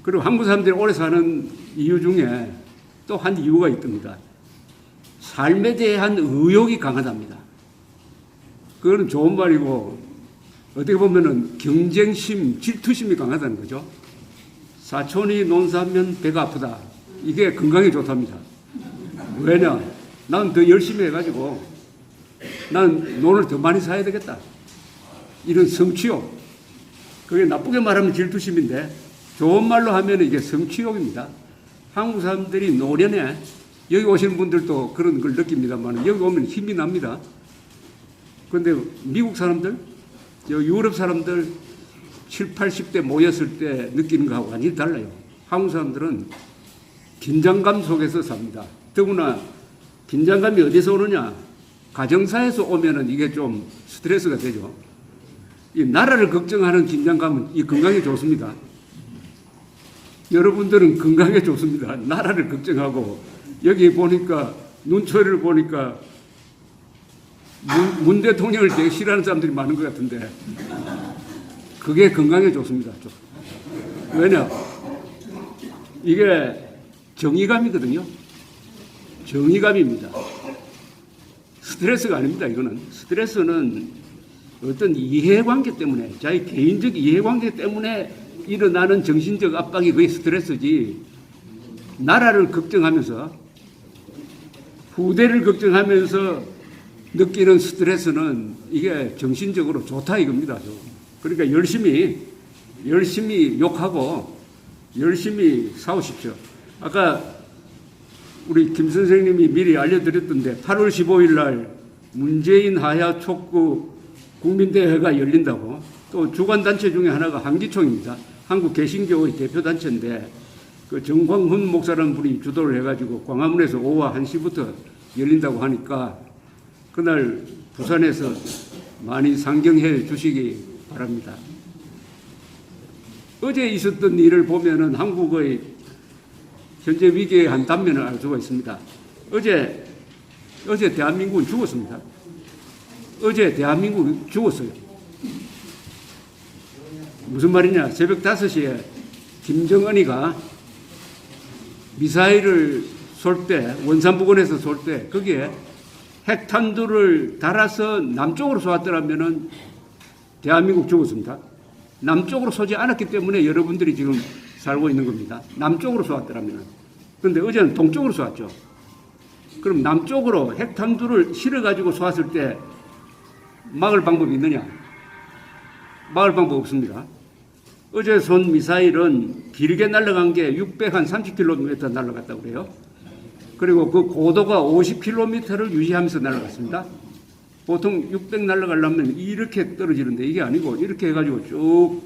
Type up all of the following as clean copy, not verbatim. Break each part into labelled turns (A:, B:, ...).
A: 그리고 한국 사람들이 오래 사는 이유 중에 또 한 이유가 있답니다. 삶에 대한 의욕이 강하답니다. 그거는 좋은 말이고 어떻게 보면은 경쟁심, 질투심이 강하다는 거죠. 사촌이 논사하면 배가 아프다. 이게 건강에 좋답니다. 왜냐? 난 더 열심히 해가지고 난 논을 더 많이 사야 되겠다. 이런 성취욕. 그게 나쁘게 말하면 질투심인데 좋은 말로 하면 이게 성취욕입니다. 한국 사람들이 노련해. 여기 오시는 분들도 그런 걸 느낍니다만 여기 오면 힘이 납니다. 그런데 미국 사람들, 유럽 사람들 7, 80대 모였을 때 느끼는 거하고 완전히 달라요. 한국 사람들은 긴장감 속에서 삽니다. 더구나 긴장감이 어디서 오느냐? 가정사에서 오면은 이게 좀 스트레스가 되죠. 이 나라를 걱정하는 긴장감은 이 건강에 좋습니다. 여러분들은 건강에 좋습니다. 나라를 걱정하고 여기 보니까 눈초리를 보니까 문 대통령을 되게 싫어하는 사람들이 많은 것 같은데 그게 건강에 좋습니다. 왜냐? 이게 정의감이거든요. 정의감입니다. 스트레스가 아닙니다. 이거는 스트레스는 어떤 이해관계 때문에 자기 개인적 이해관계 때문에 일어나는 정신적 압박이 그게 스트레스지 나라를 걱정하면서 후대를 걱정하면서 느끼는 스트레스는 이게 정신적으로 좋다 이겁니다. 그러니까 열심히 욕하고 열심히 싸우십시오. 아까 우리 김 선생님이 미리 알려드렸던데 8월 15일 날 문재인 하야 촉구 국민대회가 열린다고. 또 주관단체 중에 하나가 한기총입니다. 한국 개신교의 대표단체인데 그 정광훈 목사라는 분이 주도를 해가지고 광화문에서 오후 1시부터 열린다고 하니까 그날 부산에서 많이 상경해 주시기 바랍니다. 어제 있었던 일을 보면은 한국의 현재 위기의 한 단면을 알 수가 있습니다. 어제 대한민국은 죽었습니다. 어제 대한민국이 죽었어요. 무슨 말이냐? 새벽 5시에 김정은이가 미사일을 쏠 때, 원산부근에서 쏠 때, 거기에 핵탄두를 달아서 남쪽으로 쏘았더라면은 대한민국 죽었습니다. 남쪽으로 쏘지 않았기 때문에 여러분들이 지금 살고 있는 겁니다. 남쪽으로 쏘았더라면은. 그런데 어제는 동쪽으로 쏘았죠. 그럼 남쪽으로 핵탄두를 실어가지고 쏘았을 때 막을 방법이 있느냐? 막을 방법 없습니다. 어제 쏜 미사일은 길게 날아간 게 630km 날아갔다고 그래요. 그리고 그 고도가 50km를 유지하면서 날아갔습니다. 보통 600 날아가려면 이렇게 떨어지는데 이게 아니고 이렇게 해가지고 쭉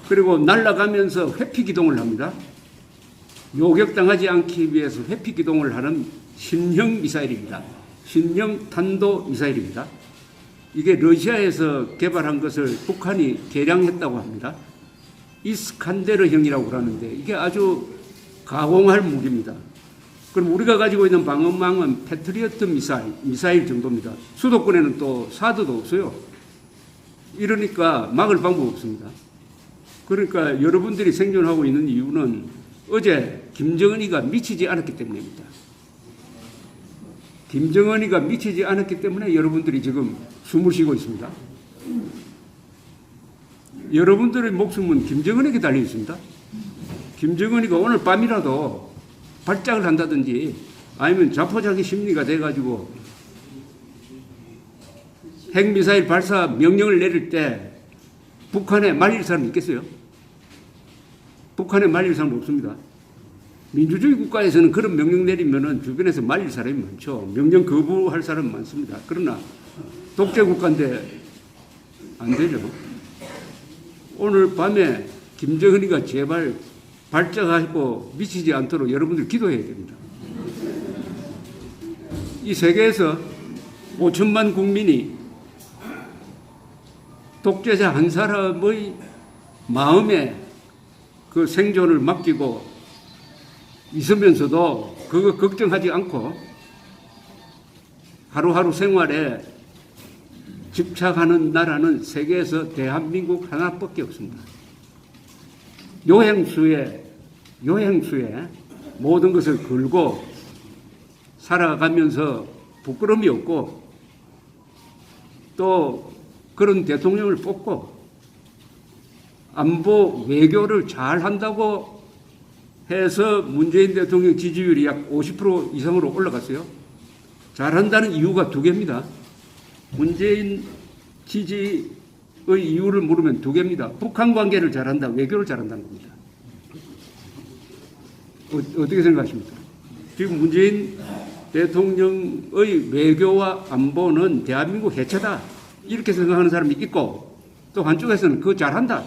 A: 그리고 날아가면서 회피 기동을 합니다. 요격당하지 않기 위해서 회피 기동을 하는 신형 미사일입니다. 신형 탄도 미사일입니다. 이게 러시아에서 개발한 것을 북한이 개량했다고 합니다. 이스칸데르형이라고 그러는데 이게 아주 가공할 무기입니다. 그럼 우리가 가지고 있는 방어망은 패트리어트 미사일 정도입니다. 수도권에는 또 사드도 없어요. 이러니까 막을 방법 없습니다. 그러니까 여러분들이 생존하고 있는 이유는 어제 김정은이가 미치지 않았기 때문입니다. 김정은이가 미치지 않았기 때문에 여러분들이 지금 숨을 쉬고 있습니다. 여러분들의 목숨은 김정은에게 달려 있습니다. 김정은이가 오늘 밤이라도 발작을 한다든지 아니면 자포자기 심리가 돼가지고 핵미사일 발사 명령을 내릴 때 북한에 말릴 사람 있겠어요? 북한에 말릴 사람 없습니다. 민주주의 국가에서는 그런 명령 내리면은 주변에서 말릴 사람이 많죠. 명령 거부할 사람 많습니다. 그러나 독재 국가인데 안 되죠. 오늘 밤에 김정은이가 제발 발작하고 미치지 않도록 여러분들 기도해야 됩니다. 이 세계에서 5천만 국민이 독재자 한 사람의 마음에 그 생존을 맡기고 있으면서도 그거 걱정하지 않고 하루하루 생활에 집착하는 나라는 세계에서 대한민국 하나밖에 없습니다. 요행수에 모든 것을 걸고 살아가면서 부끄러움이 없고 또 그런 대통령을 뽑고 안보 외교를 잘 한다고 해서 문재인 대통령 지지율이 약 50% 이상으로 올라갔어요. 잘한다는 이유가 두 개입니다. 문재인 지지의 이유를 물으면 두 개입니다. 북한 관계를 잘한다, 외교를 잘한다는 겁니다. 어떻게 생각하십니까? 지금 문재인 대통령의 외교와 안보는 대한민국 해체다, 이렇게 생각하는 사람이 있고, 또 한쪽에서는 그거 잘한다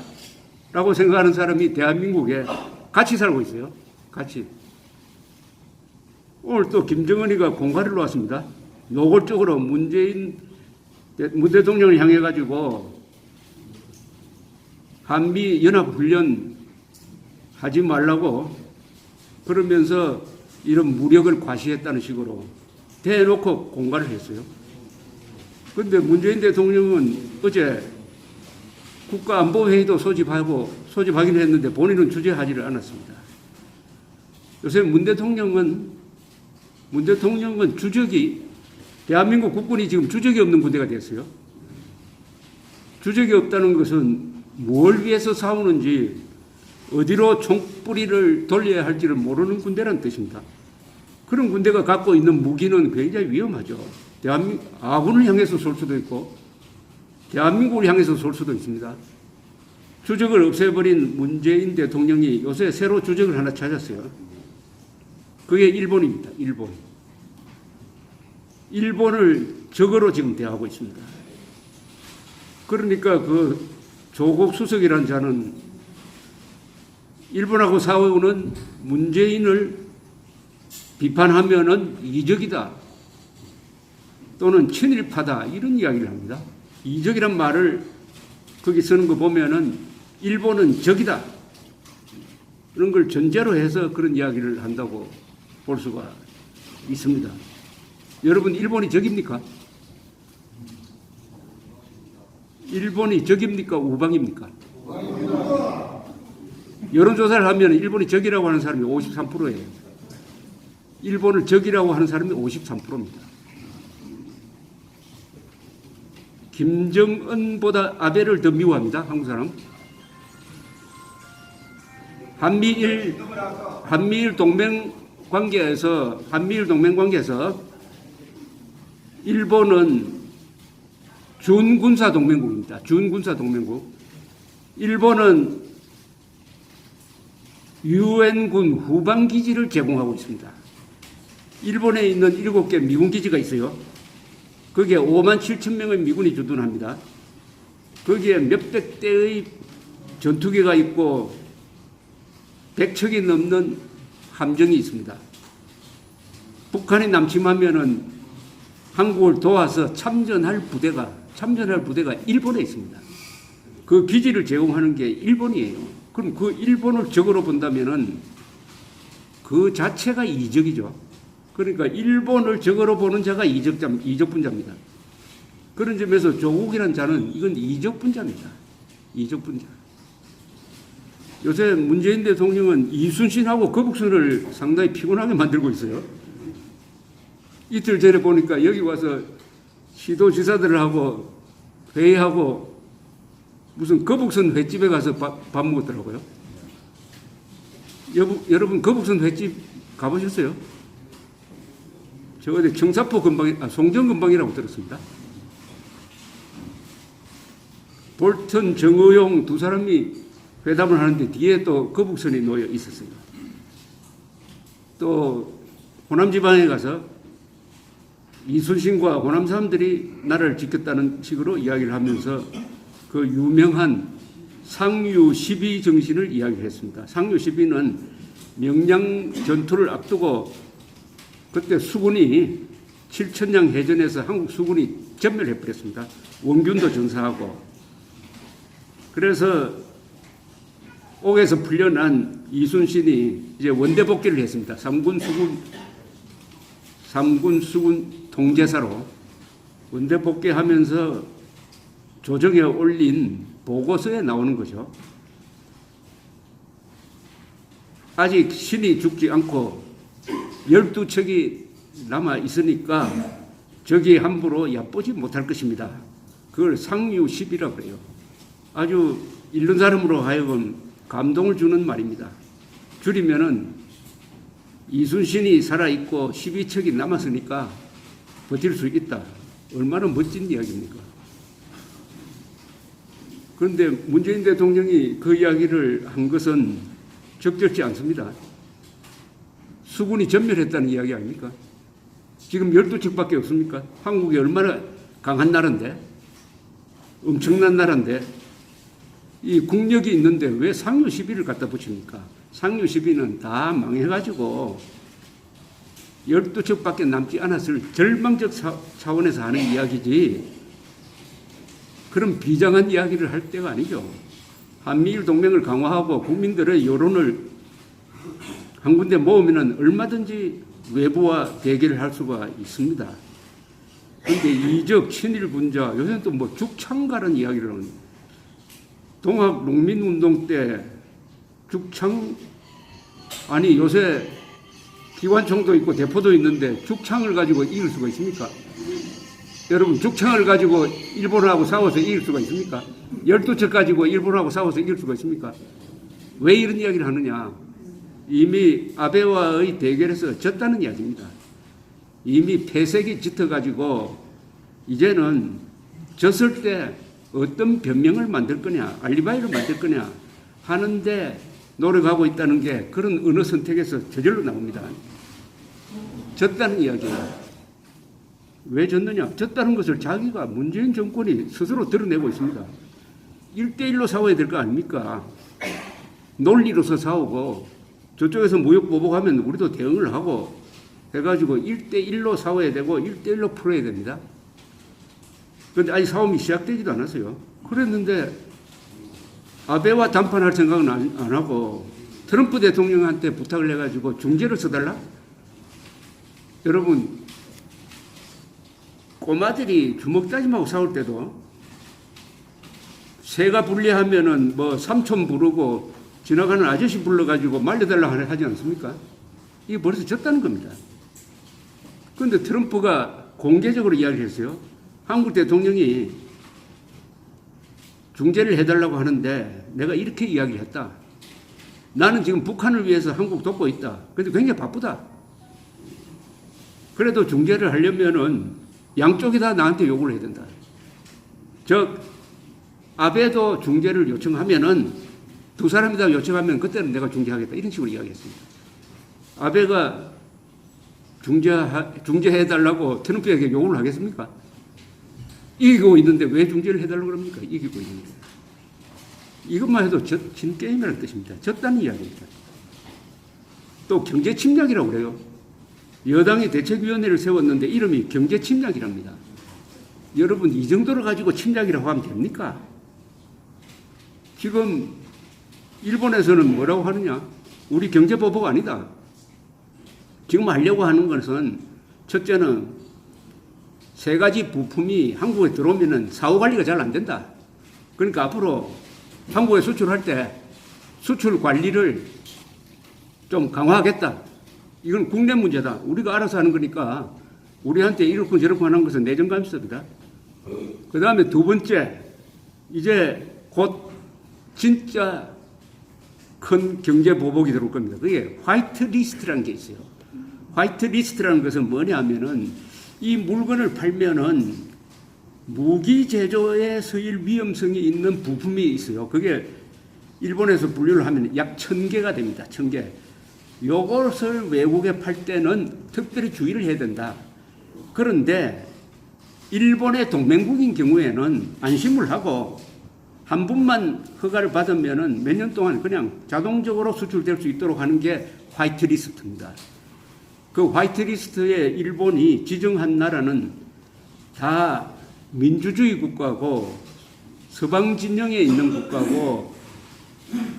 A: 라고 생각하는 사람이 대한민국에 같이 살고 있어요. 같이. 오늘 또 김정은이가 공갈을 놓았습니다. 노골적으로 문 대통령을 향해 가지고 한미 연합훈련 하지 말라고 그러면서 이런 무력을 과시했다는 식으로 대놓고 공갈을 했어요. 그런데 문재인 대통령은 어제 국가안보회의도 소집하긴 했는데 본인은 주재하지를 않았습니다. 요새 문 대통령은 주적이, 대한민국 국군이 지금 주적이 없는 군대가 됐어요. 주적이 없다는 것은 뭘 위해서 싸우는지, 어디로 총뿌리를 돌려야 할지를 모르는 군대라는 뜻입니다. 그런 군대가 갖고 있는 무기는 굉장히 위험하죠. 아군을 향해서 쏠 수도 있고 대한민국을 향해서 쏠 수도 있습니다. 주적을 없애버린 문재인 대통령이 요새 새로 주적을 하나 찾았어요. 그게 일본입니다. 일본을 적으로 지금 대하고 있습니다. 그러니까 그 조국 수석이라는 자는 일본하고 싸우는 문재인을 비판하면은 이적이다 또는 친일파다, 이런 이야기를 합니다. 이적이란 말을 거기 쓰는 거 보면은 일본은 적이다, 그런 걸 전제로 해서 그런 이야기를 한다고 볼 수가 있습니다. 여러분, 일본이 적입니까? 일본이 적입니까? 우방입니까? 여론조사를 하면 일본이 적이라고 하는 사람이 53%예요. 일본을 적이라고 하는 사람이 53%입니다. 김정은보다 아베를 더 미워합니다. 한국 사람. 한미일 동맹 관계에서 일본은 준군사 동맹국입니다. 준군사 동맹국. 일본은 유엔군 후방 기지를 제공하고 있습니다. 일본에 있는 7개 미군 기지가 있어요. 거기에 5만 7천 명의 미군이 주둔합니다. 거기에 몇백 대의 전투기가 있고 100척이 넘는 함정이 있습니다. 북한이 남침하면은 한국을 도와서 참전할 부대가 일본에 있습니다. 그 기지를 제공하는 게 일본이에요. 그럼 그 일본을 적으로 본다면은 그 자체가 이적이죠. 그러니까 일본을 적으로 보는 자가 이적분자입니다. 그런 점에서 조국이라는 자는 이건 이적분자입니다. 이적분자. 요새 문재인 대통령은 이순신하고 거북선을 상당히 피곤하게 만들고 있어요. 이틀 전에 보니까 여기 와서 시도지사들하고 회의하고 무슨 거북선 횟집에 가서 밥 먹었더라고요. 여러분 거북선 횟집 가보셨어요? 저 어디 청사포 송정 근방이라고 들었습니다. 볼턴, 정의용 두 사람이 회담을 하는데 뒤에 또 거북선이 놓여 있었어요. 또 호남 지방에 가서 이순신과 호남 사람들이 나라를 지켰다는 식으로 이야기를 하면서 그 유명한 상유 12 정신을 이야기했습니다. 상유 12는 명량 전투를 앞두고 그때 수군이 7천량 해전에서 한국 수군이 전멸해버렸습니다. 원균도 전사하고. 그래서 옥에서 풀려난 이순신이 이제 원대 복귀를 했습니다. 삼군 수군 통제사로 원대 복귀하면서 조정에 올린 보고서에 나오는 거죠. 아직 신이 죽지 않고 12척이 남아 있으니까 적이 함부로 얕보지 못할 것입니다. 그걸 상류10이라고 그래요. 아주 읽는 사람으로 하여금 감동을 주는 말입니다. 줄이면은 이순신이 살아있고 12척이 남았으니까 버틸 수 있다. 얼마나 멋진 이야기입니까? 그런데 문재인 대통령이 그 이야기를 한 것은 적절치 않습니다. 수군이 전멸했다는 이야기 아닙니까? 지금 12척밖에 없습니까? 한국이 얼마나 강한 나라인데, 엄청난 나라인데, 이 국력이 있는데 왜 상류 10위를 갖다 붙입니까? 상류 10위는 다 망해가지고 12척밖에 남지 않았을 절망적 차원에서 하는 이야기지, 그런 비장한 이야기를 할 때가 아니죠. 한미일 동맹을 강화하고 국민들의 여론을 한 군데 모으면 얼마든지 외부와 대결을 할 수가 있습니다. 그런데 이적, 친일 분자, 요새는 또 뭐 죽창가라는 이야기를 하는, 동학 농민운동 때 죽창, 아니 요새 기관총도 있고 대포도 있는데 죽창을 가지고 이길 수가 있습니까? 여러분, 죽창을 가지고 일본하고 싸워서 이길 수가 있습니까? 12척 가지고 일본하고 싸워서 이길 수가 있습니까? 왜 이런 이야기를 하느냐? 이미 아베와의 대결에서 졌다는 이야기입니다. 이미 패색이 짙어가지고 이제는 졌을 때 어떤 변명을 만들 거냐, 알리바이를 만들 거냐 하는데 노력하고 있다는 게 그런 언어 선택에서 저절로 나옵니다. 졌다는 이야기예요. 왜 졌느냐? 졌다는 것을 자기가, 문재인 정권이 스스로 드러내고 있습니다. 1대1로 싸워야 될 거 아닙니까? 논리로서 싸우고 저쪽에서 무역 보복하면 우리도 대응을 하고 해가지고 1대1로 싸워야 되고 1대1로 풀어야 됩니다. 그런데 아직 싸움이 시작되지도 않았어요. 그랬는데 아베와談判할 생각은 안 하고 트럼프 대통령한테 부탁을 해가지고 중재를 써달라? 여러분, 꼬마들이 주먹다짐하고 싸울 때도 새가 불리하면은 뭐 삼촌 부르고 지나가는 아저씨 불러가지고 말려달라 하지 않습니까? 이게 벌써 졌다는 겁니다. 그런데 트럼프가 공개적으로 이야기를 했어요. 한국 대통령이 중재를 해달라고 하는데 내가 이렇게 이야기를 했다. 나는 지금 북한을 위해서 한국 돕고 있다. 그런데 굉장히 바쁘다. 그래도 중재를 하려면은 양쪽이 다 나한테 요구를 해야 된다. 즉, 아베도 중재를 요청하면은 두 사람이 다 요청하면 그때는 내가 중재하겠다. 이런 식으로 이야기했습니다. 아베가 중재해달라고 트럼프에게 요구를 하겠습니까? 이기고 있는데 왜 중재를 해달라고 그럽니까? 이기고 있는데. 이것만 해도 진 게임이라는 뜻입니다. 졌다는 이야기입니다. 또 경제 침략이라고 그래요. 여당이 대책위원회를 세웠는데 이름이 경제 침략이랍니다. 여러분, 이 정도로 가지고 침략이라고 하면 됩니까? 지금 일본에서는 뭐라고 하느냐? 우리 경제보복 아니다. 지금 하려고 하는 것은 첫째는 세 가지 부품이 한국에 들어오면은 사후 관리가 잘 안 된다. 그러니까 앞으로 한국에 수출할 때 수출 관리를 좀 강화하겠다. 이건 국내 문제다. 우리가 알아서 하는 거니까 우리한테 이렇고 저렇고 하는 것은 내정감 있습니다. 그 다음에 두 번째, 이제 곧 진짜 큰 경제 보복이 들어올 겁니다. 그게 화이트 리스트라는 게 있어요. 화이트 리스트라는 것은 뭐냐 하면은 이 물건을 팔면은 무기 제조에 서일 위험성이 있는 부품이 있어요. 그게 일본에서 분류를 하면 약 1000개가 됩니다. 1000개. 요것을 외국에 팔 때는 특별히 주의를 해야 된다. 그런데 일본의 동맹국인 경우에는 안심을 하고 한 분만 허가를 받으면은 몇 년 동안 그냥 자동적으로 수출될 수 있도록 하는 게 화이트 리스트입니다. 그 화이트 리스트에 일본이 지정한 나라는 다 민주주의 국가고 서방 진영에 있는 국가고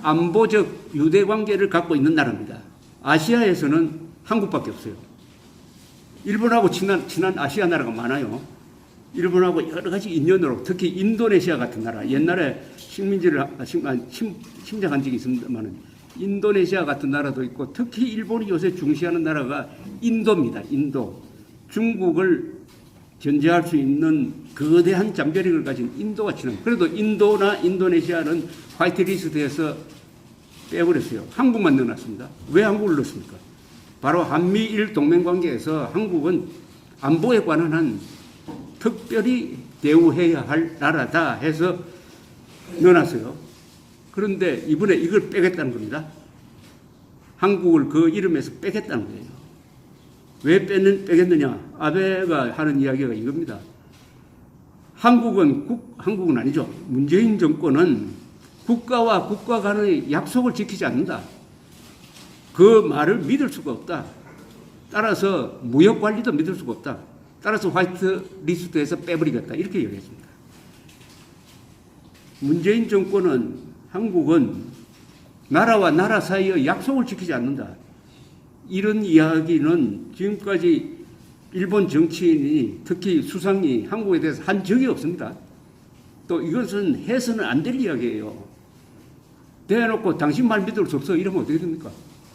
A: 안보적 유대 관계를 갖고 있는 나라입니다. 아시아에서는 한국밖에 없어요. 일본하고 친한 아시아 나라가 많아요. 일본하고 여러 가지 인연으로, 특히 인도네시아 같은 나라, 옛날에 식민지를 침략한 적이 있습니다만 인도네시아 같은 나라도 있고 특히 일본이 요새 중시하는 나라가 인도입니다. 인도. 중국을 견제할 수 있는 거대한 잠재력을 가진 인도가 치는. 그래도 인도나 인도네시아는 화이트리스트에서 빼버렸어요. 한국만 넣어놨습니다. 왜 한국을 넣었습니까? 바로 한미일 동맹관계에서 한국은 안보에 관한 한 특별히 대우해야 할 나라다 해서 넣어놨어요. 그런데 이번에 이걸 빼겠다는 겁니다. 한국을 그 이름에서 빼겠다는 거예요. 왜 빼겠느냐? 아베가 하는 이야기가 이겁니다. 한국은 아니죠. 문재인 정권은 국가와 국가 간의 약속을 지키지 않는다. 그 말을 믿을 수가 없다. 따라서 무역 관리도 믿을 수가 없다. 따라서 화이트 리스트에서 빼버리겠다. 이렇게 얘기했습니다. 문재인 정권은 한국은 나라와 나라 사이의 약속을 지키지 않는다. 이런 이야기는 지금까지 일본 정치인이 특히 수상이 한국에 대해서 한 적이 없습니다. 또 이것은 해서는 안 될 이야기예요. 대놓고 당신 말 믿을 수 없어 이러면 어떻게 됩니까?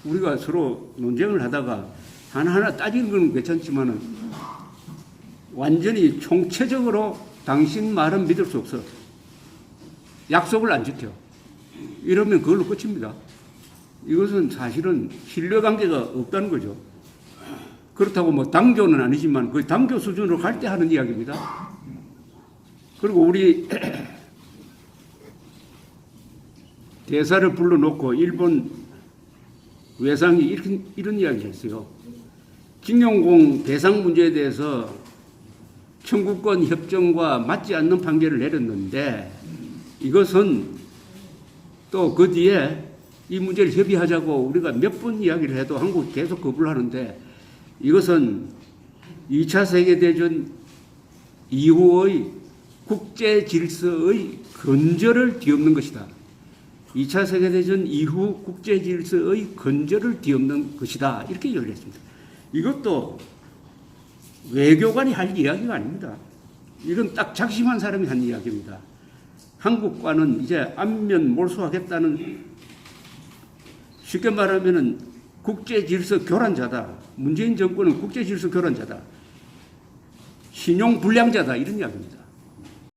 A: 우리가 서로 논쟁을 하다가 하나하나 따지는 건 괜찮지만은 완전히 총체적으로 당신 말은 믿을 수 없어. 약속을 안 지켜. 이러면 그걸로 끝입니다. 이것은 사실은 신뢰관계가 없다는 거죠. 그렇다고 뭐 당교는 아니지만 그 당교 수준으로 갈 때 하는 이야기입니다. 그리고 우리 대사를 불러놓고 일본 외상이 이런 이야기를 했어요. 징용공 배상 문제에 대해서 청구권 협정과 맞지 않는 판결을 내렸는데 이것은 또 그 뒤에 이 문제를 협의하자고 우리가 몇 번 이야기를 해도 한국이 계속 거부를 하는데 이것은 2차 세계대전 이후의 국제 질서의 건절을 뒤엎는 것이다. 2차 세계대전 이후 국제 질서의 건절을 뒤엎는 것이다. 이렇게 얘기를 했습니다. 이것도 외교관이 할 이야기가 아닙니다. 이건 딱 작심한 사람이 한 이야기입니다. 한국과는 이제 안면 몰수하겠다는, 쉽게 말하면은 국제 질서 교란자다. 문재인 정권은 국제 질서 교란자다. 신용 불량자다. 이런 이야기입니다.